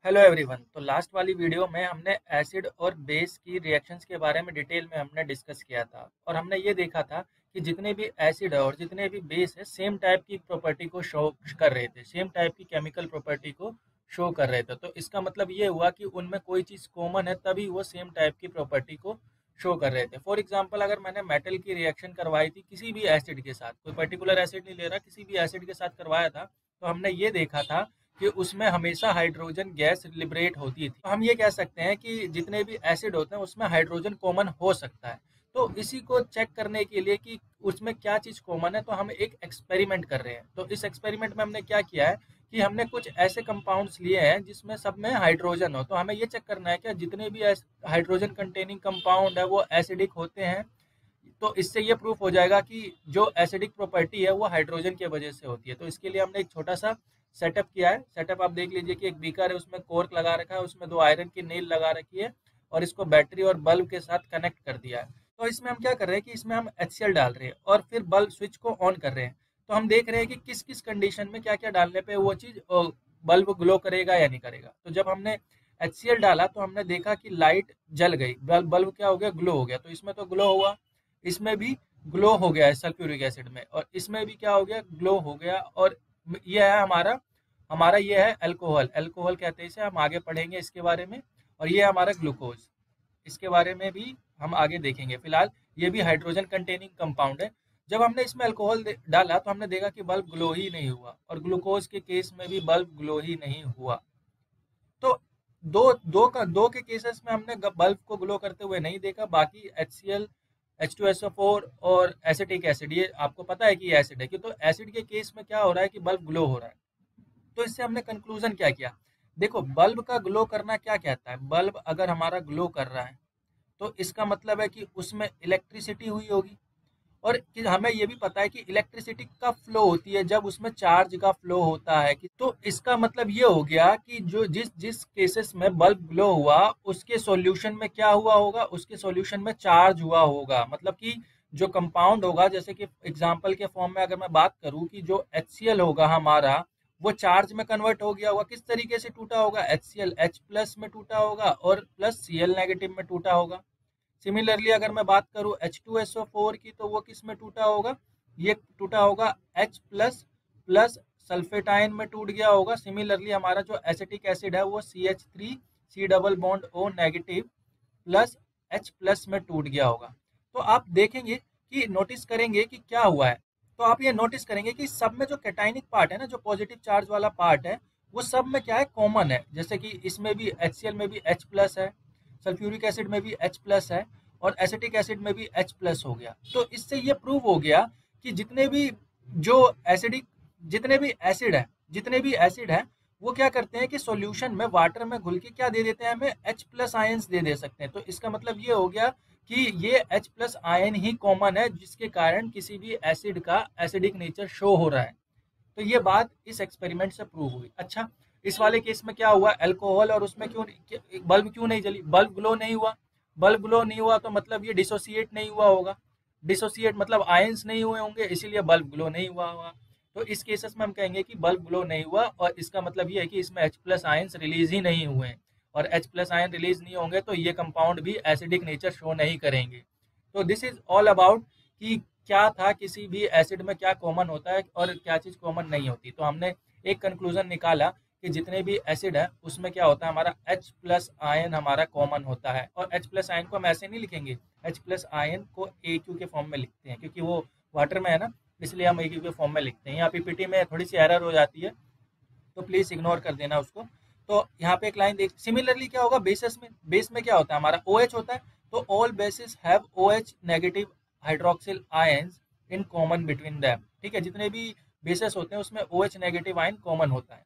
Hello everyone. तो last वाली video में हमने एसिड और बेस की रिएक्शंस के बारे में डिटेल में हमने डिस्कस किया था और हमने ये देखा था कि जितने भी एसिड है और जितने भी बेस है सेम टाइप की प्रॉपर्टी को शो कर रहे थे, सेम टाइप की केमिकल प्रॉपर्टी को शो कर रहे थे। तो इसका मतलब ये हुआ कि उनमें कोई चीज़ कॉमन है तभी वो सेम टाइप की प्रॉपर्टी को शो कर रहे थे। फॉर एग्जाम्पल, अगर मैंने मेटल की रिएक्शन करवाई थी किसी भी एसिड के साथ, कोई पर्टिकुलर एसिड नहीं ले रहा, किसी भी एसिड के साथ करवाया था, तो हमने ये देखा था कि उसमें हमेशा हाइड्रोजन गैस लिबरेट होती थी। तो हम ये कह सकते हैं कि जितने भी एसिड होते हैं उसमें हाइड्रोजन कॉमन हो सकता है। तो इसी को चेक करने के लिए कि उसमें क्या चीज़ कॉमन है, तो हम एक एक्सपेरिमेंट कर रहे हैं। तो इस एक्सपेरिमेंट में हमने क्या किया है कि हमने कुछ ऐसे कंपाउंड्स लिए हैं जिसमें सब में हाइड्रोजन हो। तो हमें ये चेक करना है कि जितने भी हाइड्रोजन कंटेनिंग कंपाउंड है वो एसिडिक होते हैं। तो इससे ये प्रूफ हो जाएगा कि जो एसिडिक प्रॉपर्टी है वो हाइड्रोजन की वजह से होती है। तो इसके लिए हमने एक छोटा सा सेटअप किया है। सेटअप आप देख लीजिए कि एक बीकर है, उसमें कोर्क लगा रखा है, उसमें 2 आयरन की नेल लगा रखी है और इसको बैटरी और बल्ब के साथ कनेक्ट कर दिया है। तो इसमें हम क्या कर रहे हैं कि इसमें हम HCl डाल रहे हैं और फिर बल्ब स्विच को ऑन कर रहे हैं। तो हम देख रहे हैं कि किस किस कंडीशन में क्या क्या डालने पे वो चीज़ बल्ब ग्लो करेगा या नहीं करेगा। तो जब हमने HCl डाला तो हमने देखा कि लाइट जल गई, बल्ब बल्ब क्या हो गया, ग्लो हो गया। तो इसमें तो ग्लो हुआ, इसमें भी ग्लो हो गया है सल्फ्यूरिक एसिड में, और इसमें भी क्या हो गया, ग्लो हो गया। और ये है हमारा हमारा ये है अल्कोहल, अल्कोहल कहते हैं इसे, हम आगे पढ़ेंगे इसके बारे में। और ये है हमारा ग्लूकोज, इसके बारे में भी हम आगे देखेंगे। फिलहाल ये भी हाइड्रोजन कंटेनिंग कंपाउंड है। जब हमने इसमें अल्कोहल डाला तो हमने देखा कि बल्ब ग्लो ही नहीं हुआ, और ग्लूकोज के केस में भी बल्ब ग्लो ही नहीं हुआ। तो दो दो के केसेस में हमने बल्ब को ग्लो करते हुए नहीं देखा। बाकी HCl, H2SO4 और एसिटिक एसिड, ये आपको पता है कि ये एसिड है कि, तो एसिड के केस में क्या हो रहा है कि बल्ब ग्लो हो रहा है। तो इससे हमने कंक्लूजन क्या किया, देखो बल्ब का ग्लो करना क्या कहता है, बल्ब अगर हमारा ग्लो कर रहा है तो इसका मतलब है कि उसमें इलेक्ट्रिसिटी हुई होगी। और कि हमें ये भी पता है कि इलेक्ट्रिसिटी कब फ्लो होती है, जब उसमें चार्ज का फ्लो होता है। कि तो इसका मतलब ये हो गया कि जो जिस जिस केसेस में बल्ब ग्लो हुआ उसके सॉल्यूशन में क्या हुआ होगा, उसके सॉल्यूशन में चार्ज हुआ होगा। मतलब कि जो कंपाउंड होगा, जैसे कि एग्जांपल के फॉर्म में अगर मैं बात करूं कि जो HCl होगा हमारा, वो चार्ज में कन्वर्ट हो गया होगा। किस तरीके से टूटा होगा, HCl H प्लस में टूटा होगा और प्लस Cl नेगेटिव में टूटा होगा। सिमिलरली अगर मैं बात करूं H2SO4 की, तो वो किस में टूटा होगा, ये टूटा होगा H plus plus sulphate ion में टूट गया होगा। सिमिलरली हमारा जो एसिटिक एसिड है वो CH3 C double bond O negative plus H plus में टूट गया होगा। तो आप देखेंगे कि नोटिस करेंगे कि क्या हुआ है। तो आप ये नोटिस करेंगे कि सब में जो कैटाइनिक पार्ट है ना, जो पॉजिटिव चार्ज वाला पार्ट है, वो सब में क्या है, कॉमन है। जैसे कि इसमें भी HCl में भी H प्लस है, सल्फ्यूरिक एसिड में भी H प्लस है, और एसिटिक एसिड में भी H प्लस हो गया। तो इससे ये प्रूव हो गया कि जो एसिडिक जितने भी एसिड है वो क्या करते हैं कि सॉल्यूशन में वाटर में घुल के क्या दे देते हैं, हमें H प्लस आयंस दे सकते हैं। तो इसका मतलब ये हो गया कि ये H प्लस आयन ही कॉमन है, जिसके कारण किसी भी एसिड का एसिडिक नेचर शो हो रहा है। तो ये बात इस एक्सपेरिमेंट से प्रूव हुई। अच्छा, इस वाले केस में क्या हुआ, अल्कोहल, और उसमें बल्ब क्यों नहीं जली, बल्ब ग्लो नहीं हुआ। बल्ब ग्लो नहीं हुआ तो मतलब ये डिसोसिएट नहीं हुआ होगा, डिसोसिएट मतलब आयंस नहीं हुए होंगे, इसीलिए बल्ब ग्लो नहीं हुआ होगा। तो इस केसेस में हम कहेंगे कि बल्ब ग्लो नहीं हुआ, और इसका मतलब ये है कि इसमें H प्लस आयंस रिलीज ही नहीं हुए हैं। और H प्लस आयन रिलीज नहीं होंगे तो ये कंपाउंड भी एसिडिक नेचर शो नहीं करेंगे। तो दिस इज ऑल अबाउट कि क्या था, किसी भी एसिड में क्या कॉमन होता है और क्या चीज़ कॉमन नहीं होती। तो हमने एक कंक्लूजन निकाला कि जितने भी एसिड है उसमें क्या होता है, हमारा H प्लस आयन हमारा कॉमन होता है। और H प्लस आयन को हम ऐसे नहीं लिखेंगे, H प्लस आयन को AQ के फॉर्म में लिखते हैं, क्योंकि वो वाटर में है ना, इसलिए हम AQ के फॉर्म में लिखते हैं। यहाँ PPT में थोड़ी सी एरर हो जाती है, तो प्लीज़ इग्नोर कर देना उसको। तो यहाँ पे एक लाइन देख, सिमिलरली क्या होगा बेसेस में, बेस में क्या होता है, हमारा OH होता है। तो all basis have OH negative hydroxyl ions in common between them. ठीक है, जितने भी बेसेस होते हैं उसमें OH नेगेटिव आयन कॉमन होता है।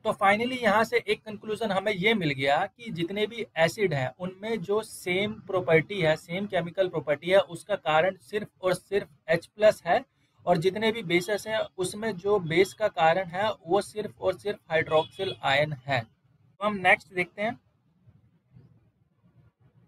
तो फाइनली यहाँ से एक कंक्लूजन हमें ये मिल गया कि जितने भी एसिड हैं उनमें जो सेम प्रॉपर्टी है, सेम केमिकल प्रॉपर्टी है, उसका कारण सिर्फ और सिर्फ H प्लस है। और जितने भी बेसेस हैं उसमें जो बेस का कारण है वो सिर्फ और सिर्फ हाइड्रोक्सिल आयन है। तो हम नेक्स्ट देखते हैं।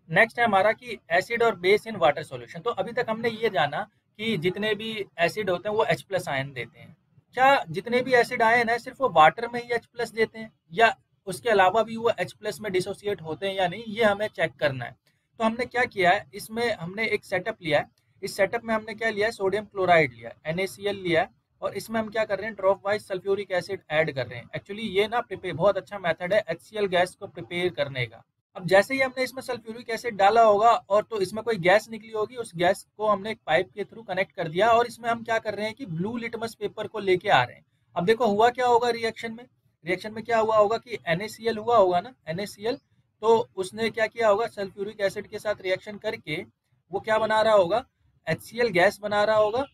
नेक्स्ट है हमारा कि एसिड और बेस इन वाटर सॉल्यूशन। तो अभी तक हमने ये जाना कि जितने भी एसिड होते हैं वो H प्लस आयन देते हैं। क्या जितने भी एसिड आयन है सिर्फ वो वाटर में ही H प्लस देते हैं, या उसके अलावा भी वो H प्लस में डिसोसिएट होते हैं या नहीं, ये हमें चेक करना है। तो हमने क्या किया है, इसमें हमने एक सेटअप लिया है। इस सेटअप में हमने क्या लिया है, सोडियम क्लोराइड लिया है, NaCl लिया है, और इसमें हम क्या कर रहे हैं, drop wise sulphuric acid add कर रहे हैं। एक्चुअली ये ना प्रिपेयर बहुत अच्छा मेथड है HCl गैस को प्रिपेयर करने का। अब जैसे ही हमने इसमें सल्फ्यूरिक एसिड डाला होगा और तो इसमें कोई गैस निकली होगी, उस गैस को हमने एक पाइप के थ्रू कनेक्ट कर दिया, और इसमें हम क्या कर रहे हैं कि ब्लू लिटमस पेपर को लेके आ रहे हैं। अब देखो हुआ क्या होगा रिएक्शन में क्या हुआ होगा कि NaCl हुआ होगा ना, NaCl, तो उसने क्या किया होगा, सल्फ्यूरिक एसिड के साथ रिएक्शन करके वो क्या बना रहा होगा, HCl गैस बना रहा होगा,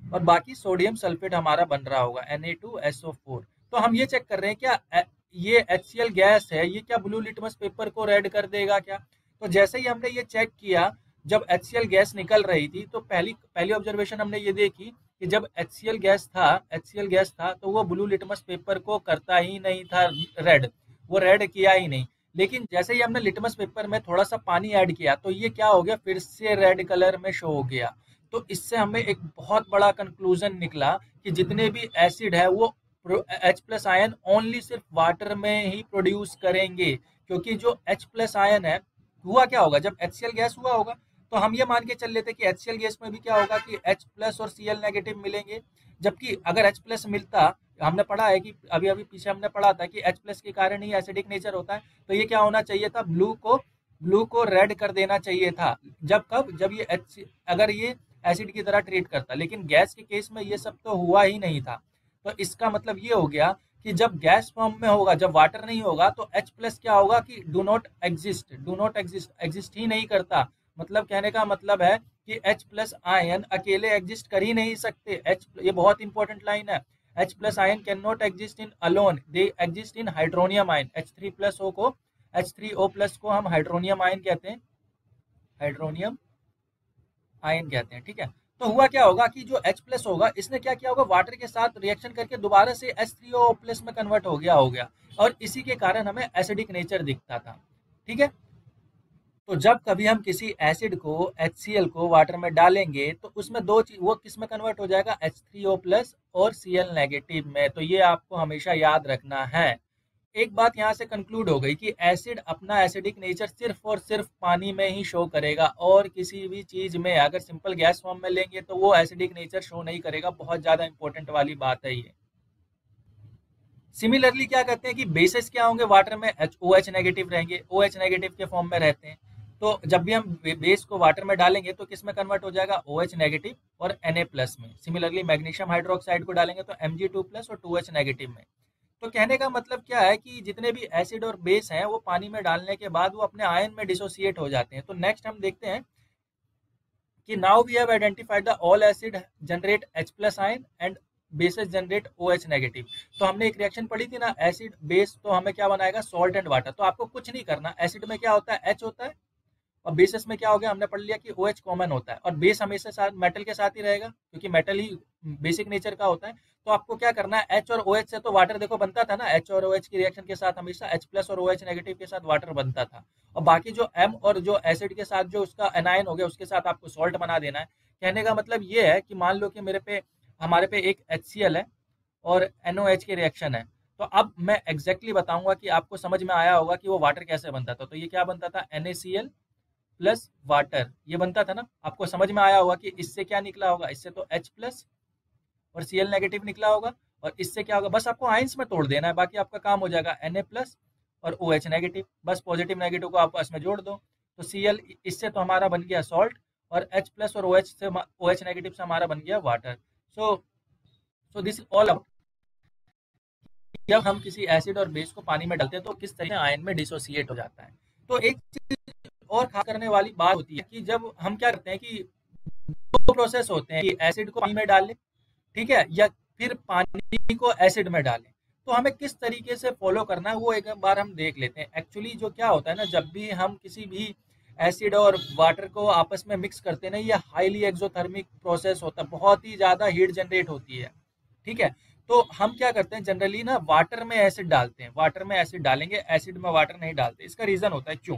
और बाकी सोडियम सल्फेट हमारा बन रहा होगा Na2SO4। तो हम ये चेक कर रहे हैं क्या ये HCl गैस है, ये क्या ब्लू लिटमस पेपर को रेड कर देगा क्या। तो जैसे ही हमने ये चेक किया, जब HCl गैस निकल रही थी, तो पहली ऑब्जर्वेशन हमने ये देखी कि जब HCl गैस था तो वो ब्लू लिटमस पेपर को करता ही नहीं था रेड, वो रेड किया ही नहीं। लेकिन जैसे ही हमने लिटमस पेपर में थोड़ा सा पानी ऐड किया, तो ये क्या हो गया, फिर से रेड कलर में शो हो गया। तो इससे हमें एक बहुत बड़ा कंक्लूजन निकला कि जितने भी एसिड है वो H प्लस आयन ओनली सिर्फ वाटर में ही प्रोड्यूस करेंगे, क्योंकि जो H प्लस आयन है, हुआ क्या होगा, जब HCl गैस हुआ होगा तो हम ये मान के चल लेते कि HCl गैस में भी क्या होगा कि H प्लस और Cl नेगेटिव मिलेंगे। जबकि अगर H प्लस मिलता, हमने पढ़ा है कि अभी अभी पीछे हमने पढ़ा था कि H प्लस के कारण ही एसिडिक नेचर होता है, तो ये क्या होना चाहिए था, ब्लू को रेड कर देना चाहिए था। जब ये अगर ये एसिड की तरह ट्रीट करता, लेकिन गैस के केस में ये सब तो हुआ ही नहीं था। तो इसका मतलब ये हो गया कि जब गैस फॉर्म में होगा, जब वाटर नहीं होगा, तो H प्लस क्या होगा कि डू नॉट एग्जिस्ट ही नहीं करता। मतलब कहने का मतलब है कि H प्लस आयन अकेले एग्जिस्ट कर ही नहीं सकते। ये बहुत इंपॉर्टेंट लाइन है। H plus ion can not exist in alone, they exist in hydronium ion. H3O plus को हम हाइड्रोनियम आयन कहते हैं, हाइड्रोनियम आयन कहते हैं, ठीक है। तो हुआ क्या होगा कि जो H प्लस होगा, इसने क्या किया होगा, वाटर के साथ रिएक्शन करके दोबारा से H3O प्लस में कन्वर्ट हो गया, और इसी के कारण हमें एसिडिक नेचर दिखता था, ठीक है। तो जब कभी हम किसी एसिड को HCl को वाटर में डालेंगे, तो उसमें दो चीज, वो किस में कन्वर्ट हो जाएगा, H3O प्लस और Cl नेगेटिव में। तो ये आपको हमेशा याद रखना है। एक बात यहाँ से कंक्लूड हो गई कि एसिड अपना एसिडिक नेचर सिर्फ और सिर्फ पानी में ही शो करेगा, और किसी भी चीज में अगर सिंपल गैस फॉर्म में लेंगे तो वो एसिडिक नेचर शो नहीं करेगा। बहुत ज्यादा इंपॉर्टेंट वाली बात है ये। सिमिलरली क्या कहते हैं कि बेसेस क्या होंगे वाटर में, OH नेगेटिव रहेंगे, OH नेगेटिव के फॉर्म में रहते हैं। तो जब भी हम बेस को वाटर में डालेंगे तो किस में कन्वर्ट हो जाएगा, OH नेगेटिव और Na प्लस में। सिमिलरली मैग्नीशियम हाइड्रोक्साइड को डालेंगे तो Mg2 प्लस और 2H नेगेटिव में। तो कहने का मतलब क्या है कि जितने भी एसिड और बेस हैं वो पानी में डालने के बाद वो अपने आयन में डिसोसिएट हो जाते हैं। तो नेक्स्ट हम देखते हैं कि now we have identified the all acid generate H plus ion and bases generate OH negative. तो हमने एक रिएक्शन पढ़ी थी ना, एसिड बेस, तो हमें क्या बनाएगा, सॉल्ट एंड वाटर। तो आपको कुछ नहीं करना, एसिड में क्या होता है, H होता है, और बेसिस में क्या हो गया, हमने पढ़ लिया कि OH कॉमन होता है, और बेस हमेशा साथ मेटल के साथ ही रहेगा, क्योंकि मेटल ही बेसिक नेचर का होता है। तो आपको क्या करना है, H और OH से तो वाटर देखो बनता था ना, H और OH की रिएक्शन के साथ हमेशा H प्लस और OH नेगेटिव के साथ वाटर बनता था, और बाकी जो M और जो एसिड के साथ जो उसका एनायन हो गया, उसके साथ आपको सॉल्ट बना देना है। कहने का मतलब ये है कि मान लो कि हमारे पे एक HCl है और NOH की रिएक्शन है। तो अब मैं एग्जैक्टली बताऊंगा कि आपको समझ में आया होगा कि वो वाटर कैसे बनता था। तो ये क्या बनता था, NaCl प्लस वाटर, ये बनता था ना। आपको समझ में आया होगा कि इससे क्या निकला होगा, इससे तो H प्लस और Cl नेगेटिव निकला होगा, और इससे क्या होगा, बस आपको आयंस में तोड़ देना है, बाकी आपका काम हो जाएगा Na प्लस और OH नेगेटिव। बस पॉजिटिव नेगेटिव को आपस में जोड़ दो, तो Cl, इससे तो हमारा बन गया सॉल्ट, और H प्लस और OH नेगेटिव से हमारा बन गया water. So this is all about, जब हम किसी एसिड और बेस को पानी में डालते हैं तो किस तरह से आयन में डिसोसिएट हो जाता है। तो एक चीज और खास करने वाली बात होती है कि जब हम क्या करते हैं कि दो प्रोसेस होते हैं कि एसिड को पानी में डाल लें, ठीक है, या फिर पानी को एसिड में डालें। तो हमें किस तरीके से फॉलो करना है वो एक बार हम देख लेते हैं। एक्चुअली जो क्या होता है ना, जब भी हम किसी भी एसिड और वाटर को आपस में मिक्स करते हैं ना, ये हाईली एक्सोथर्मिक प्रोसेस होता है, बहुत ही ज्यादा हीट जनरेट होती है, ठीक है। तो हम क्या करते हैं, जनरली ना वाटर में एसिड डालते हैं, वाटर में एसिड डालेंगे, एसिड में वाटर नहीं डालते। इसका रीजन होता है क्यों,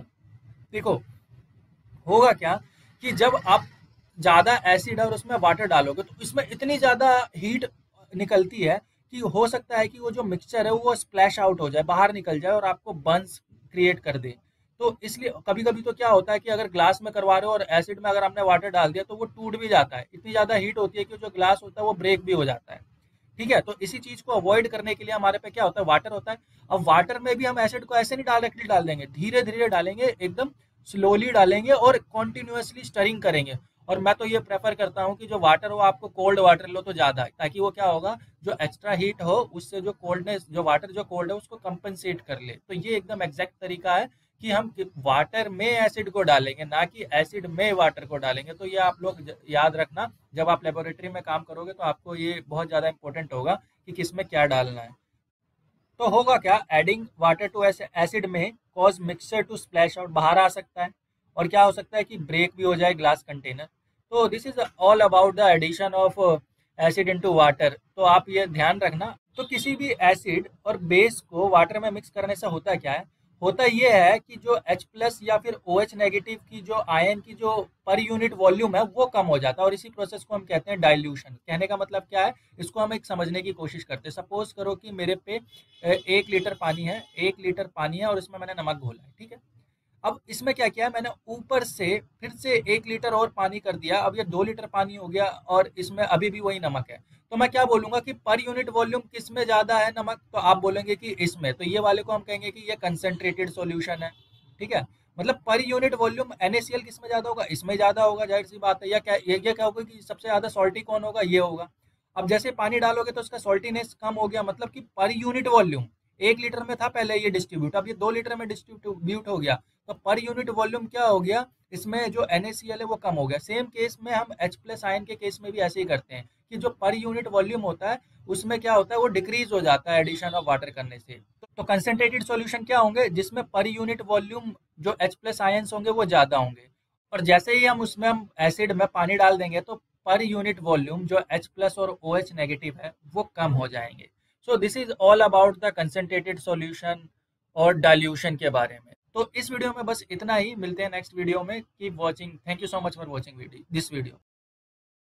देखो होगा क्या कि जब आप ज्यादा एसिड और उसमें वाटर डालोगे तो इसमें इतनी ज्यादा हीट निकलती है कि हो सकता है कि वो जो मिक्सचर है वो स्प्लैश आउट हो जाए, बाहर निकल जाए और आपको बर्न्स क्रिएट कर दे। तो इसलिए कभी कभी तो क्या होता है कि अगर ग्लास में करवा रहे हो और एसिड में अगर हमने वाटर डाल दिया तो वो टूट भी जाता है, इतनी ज़्यादा हीट होती है कि जो ग्लास होता है वो ब्रेक भी हो जाता है। ठीक है, तो इसी चीज को अवॉइड करने के लिए हमारे पे क्या होता है, वाटर होता है। अब वाटर में भी हम एसिड को ऐसे नहीं डायरेक्टली डाल देंगे, धीरे धीरे डालेंगे, एकदम स्लोली डालेंगे और कॉन्टिन्यूअसली स्टरिंग करेंगे। और मैं तो ये प्रेफर करता हूँ कि जो वाटर हो आपको कोल्ड वाटर लो तो ज्यादा है, ताकि वो क्या होगा, जो एक्स्ट्रा हीट हो उससे जो कोल्डनेस, जो वाटर जो कोल्ड है उसको कंपनसेट कर ले। तो ये एकदम एग्जैक्ट तरीका है कि हम वाटर में एसिड को डालेंगे, ना कि एसिड में वाटर को डालेंगे। तो ये आप लोग याद रखना, जब आप लेबोरेटरी में काम करोगे तो आपको ये बहुत ज़्यादा इंपॉर्टेंट होगा कि किसमें क्या डालना है। तो होगा क्या, एडिंग वाटर टू एसिड में cause mixture to splash out, बाहर आ सकता है, और क्या हो सकता है कि ब्रेक भी हो जाए ग्लास कंटेनर। तो this is all about the addition of acid into water. तो आप ये ध्यान रखना। तो किसी भी एसिड और बेस को वाटर में मिक्स करने से होता क्या है, होता ये है कि जो H+ या फिर OH नेगेटिव की जो आयन की जो पर यूनिट वॉल्यूम है वो कम हो जाता है, और इसी प्रोसेस को हम कहते हैं डाइल्यूशन। कहने का मतलब क्या है, इसको हम एक समझने की कोशिश करते हैं। सपोज करो कि मेरे पे 1 लीटर पानी है, 1 लीटर पानी है और इसमें मैंने नमक घोला है, ठीक है। अब इसमें क्या किया है, मैंने ऊपर से फिर से 1 लीटर और पानी कर दिया, अब ये 2 लीटर पानी हो गया और इसमें अभी भी वही नमक है। तो मैं क्या बोलूंगा कि पर यूनिट वॉल्यूम किस में ज्यादा है नमक, तो आप बोलेंगे कि इसमें। तो ये वाले को हम कहेंगे कि ये कंसेंट्रेटेड सॉल्यूशन है, ठीक है। मतलब पर यूनिट वॉल्यूम NaCl किस में ज्यादा होगा, इसमें ज्यादा होगा, जाहिर सी बात है। या क्या ये क्या होगा कि सबसे ज्यादा सॉल्टी कौन होगा, ये होगा। अब जैसे पानी डालोगे तो उसका सॉल्टीनेस कम हो गया, मतलब कि पर यूनिट वॉल्यूम 1 लीटर में था पहले ये डिस्ट्रीब्यूट, अब ये 2 लीटर में डिस्ट्रीब्यूट हो गया। तो पर यूनिट वॉल्यूम क्या हो गया, इसमें जो NaCl है वो कम हो गया। सेम केस में हम H+ आयन के केस में भी ऐसे ही करते हैं कि जो पर यूनिट वॉल्यूम होता है उसमें क्या होता है, वो डिक्रीज हो जाता है एडिशन ऑफ वाटर करने से। तो कंसंट्रेटेड सॉल्यूशन क्या होंगे, जिसमें पर यूनिट वॉल्यूम जो H+ आयंस होंगे वो ज्यादा होंगे। और जैसे ही हम एसिड में पानी डाल देंगे तो पर यूनिट वॉल्यूम जो H+ और OH नेगेटिव है वो कम हो जाएंगे। So this is all about the concentrated solution और डाइल्यूशन के बारे में। तो इस वीडियो में बस इतना ही, मिलते हैं नेक्स्ट वीडियो में। Keep watching, thank you so much for watching this video.